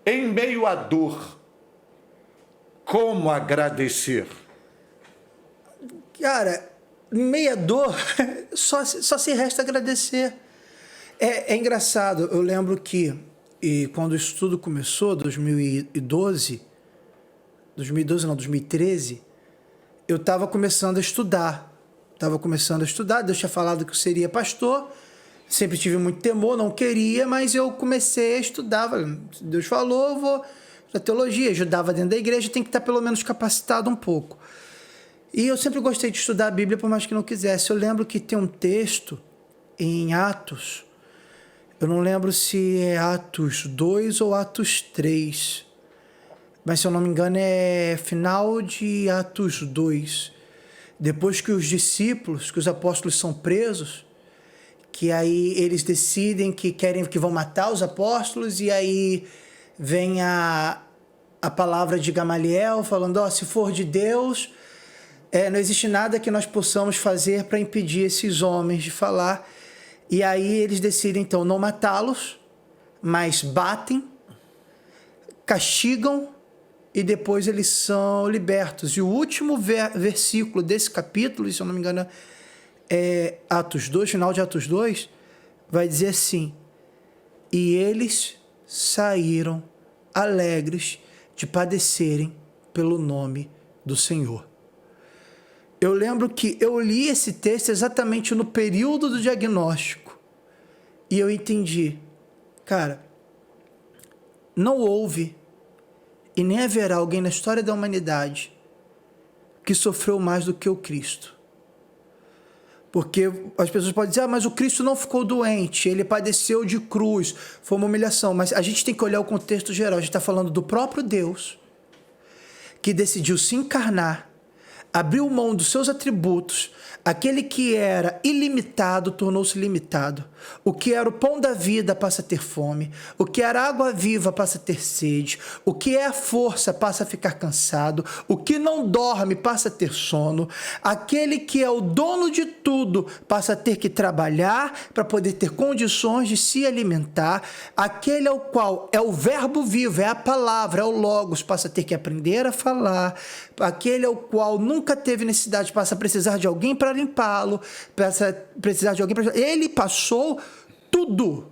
em meio à dor, como agradecer? Cara, em meio à dor, só se resta agradecer. É engraçado, eu lembro que quando o estudo começou, 2012 não, 2013, eu estava começando a estudar. Deus tinha falado que eu seria pastor, sempre tive muito temor, não queria, mas eu comecei a estudar. Deus falou, eu vou na teologia, ajudava dentro da igreja, tem que estar pelo menos capacitado um pouco. E eu sempre gostei de estudar a Bíblia, por mais que não quisesse. Eu lembro que tem um texto em Atos, eu não lembro se é Atos 2 ou Atos 3, mas se eu não me engano é final de Atos 2. Depois que os discípulos, que os apóstolos são presos, que aí eles decidem que vão matar os apóstolos, e aí vem a palavra de Gamaliel falando, se for de Deus, não existe nada que nós possamos fazer para impedir esses homens de falar. E aí eles decidem então não matá-los, mas batem, castigam e depois eles são libertos. E o último versículo desse capítulo, se eu não me engano, é Atos 2, final de Atos 2, vai dizer assim: e eles saíram alegres de padecerem pelo nome do Senhor. Eu lembro que eu li esse texto exatamente no período do diagnóstico e eu entendi, cara, não houve e nem haverá alguém na história da humanidade que sofreu mais do que o Cristo. Porque as pessoas podem dizer, mas o Cristo não ficou doente, ele padeceu de cruz, foi uma humilhação. Mas a gente tem que olhar o contexto geral. A gente está falando do próprio Deus, que decidiu se encarnar, abriu mão dos seus atributos. Aquele que era ilimitado tornou-se limitado. O que era o pão da vida passa a ter fome. O que era água viva passa a ter sede. O que é a força passa a ficar cansado. O que não dorme passa a ter sono. Aquele que é o dono de tudo passa a ter que trabalhar para poder ter condições de se alimentar. Aquele ao qual é o verbo vivo, é a palavra, é o logos, passa a ter que aprender a falar. Aquele ao qual nunca teve necessidade passa a precisar de alguém para limpá-lo, precisar de alguém para... Ele passou tudo.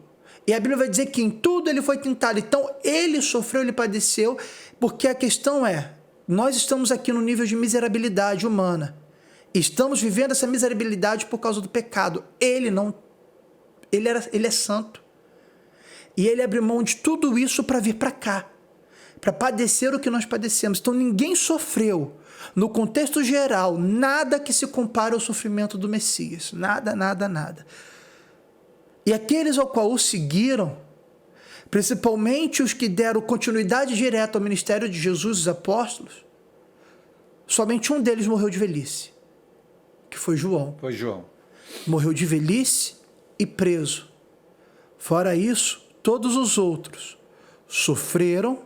E a Bíblia vai dizer que em tudo ele foi tentado. Então, ele sofreu, ele padeceu, porque a questão é, nós estamos aqui no nível de miserabilidade humana. Estamos vivendo essa miserabilidade por causa do pecado. Ele não... Ele é santo. E ele abriu mão de tudo isso para vir para cá, para padecer o que nós padecemos. Então, ninguém sofreu, no contexto geral, nada que se compare ao sofrimento do Messias. Nada, nada, nada. E aqueles ao qual o seguiram, principalmente os que deram continuidade direta ao ministério de Jesus, os apóstolos, somente um deles morreu de velhice, que foi João. Foi João. Morreu de velhice e preso. Fora isso, todos os outros sofreram,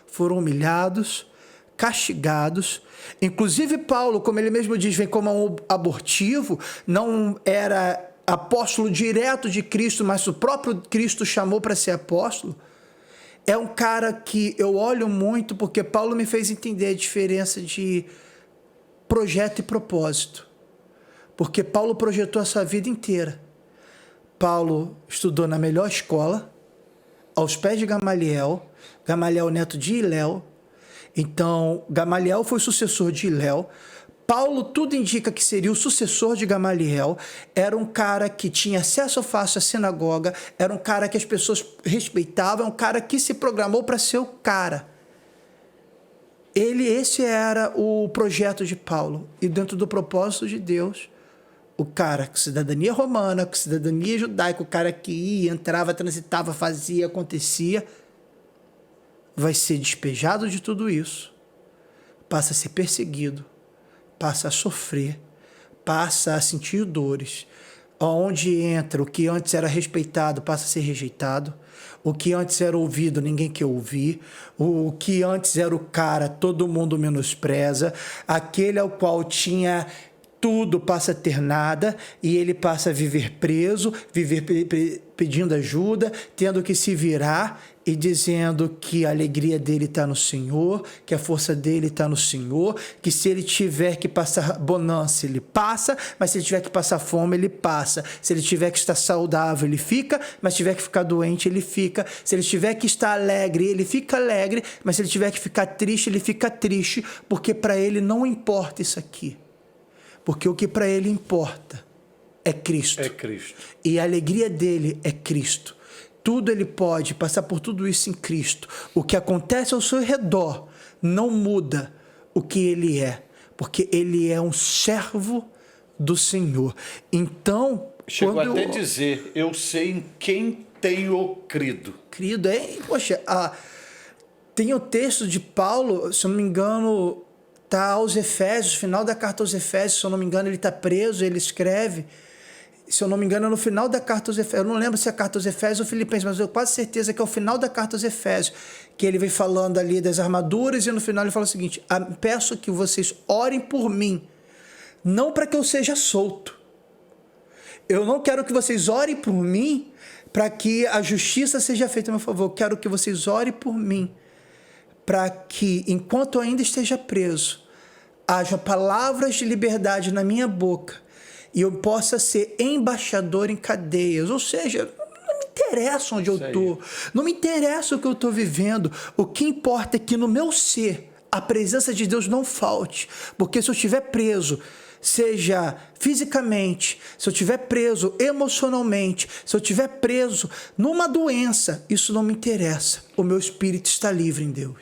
foram humilhados, castigados. Inclusive Paulo, como ele mesmo diz, vem como um abortivo, não era apóstolo direto de Cristo, mas o próprio Cristo chamou para ser apóstolo. É um cara que eu olho muito, porque Paulo me fez entender a diferença de projeto e propósito. Porque Paulo projetou a sua vida inteira. Paulo estudou na melhor escola, aos pés de Gamaliel, Gamaliel neto de Hilel. Então, Gamaliel foi sucessor de Hilel. Paulo, tudo indica que seria o sucessor de Gamaliel. Era um cara que tinha acesso fácil à sinagoga, era um cara que as pessoas respeitavam, um cara que se programou para ser o cara. Esse era o projeto de Paulo. E dentro do propósito de Deus, o cara com cidadania romana, com cidadania judaica, o cara que ia, entrava, transitava, fazia, acontecia, vai ser despejado de tudo isso, passa a ser perseguido, passa a sofrer, passa a sentir dores. Onde entra, o que antes era respeitado passa a ser rejeitado. O que antes era ouvido, ninguém quer ouvir. O que antes era o cara, todo mundo menospreza. Aquele ao qual tinha tudo passa a ter nada, e ele passa a viver preso, viver pedindo ajuda, tendo que se virar. e dizendo que a alegria dele está no Senhor, que a força dele está no Senhor, que se ele tiver que passar bonança, ele passa, mas se ele tiver que passar fome, ele passa. Se ele tiver que estar saudável, ele fica, mas se tiver que ficar doente, ele fica. Se ele tiver que estar alegre, ele fica alegre, mas se ele tiver que ficar triste, ele fica triste, porque para ele não importa isso aqui. Porque o que para ele importa é Cristo. É Cristo. E a alegria dele é Cristo. Tudo ele pode passar por tudo isso em Cristo. O que acontece ao seu redor não muda o que ele é, porque ele é um servo do Senhor. Então, chegou até a dizer, eu sei em quem tenho crido. Crido, poxa, tem o texto de Paulo, se eu não me engano, está aos Efésios, final da carta aos Efésios, se eu não me engano, ele está preso, ele escreve. Se eu não me engano, é no final da carta aos Efésios. Eu não lembro se é a carta aos Efésios ou Filipenses, mas eu tenho quase certeza que é o final da carta aos Efésios, que ele vem falando ali das armaduras, e no final ele fala o seguinte: peço que vocês orem por mim, não para que eu seja solto. Eu não quero que vocês orem por mim para que a justiça seja feita a meu favor. Eu quero que vocês orem por mim para que, enquanto eu ainda esteja preso, haja palavras de liberdade na minha boca e eu possa ser embaixador em cadeias. Ou seja, não me interessa onde eu estou, não me interessa o que eu estou vivendo. O que importa é que no meu ser a presença de Deus não falte, porque se eu estiver preso, seja fisicamente, se eu estiver preso emocionalmente, se eu estiver preso numa doença, isso não me interessa. O meu espírito está livre em Deus.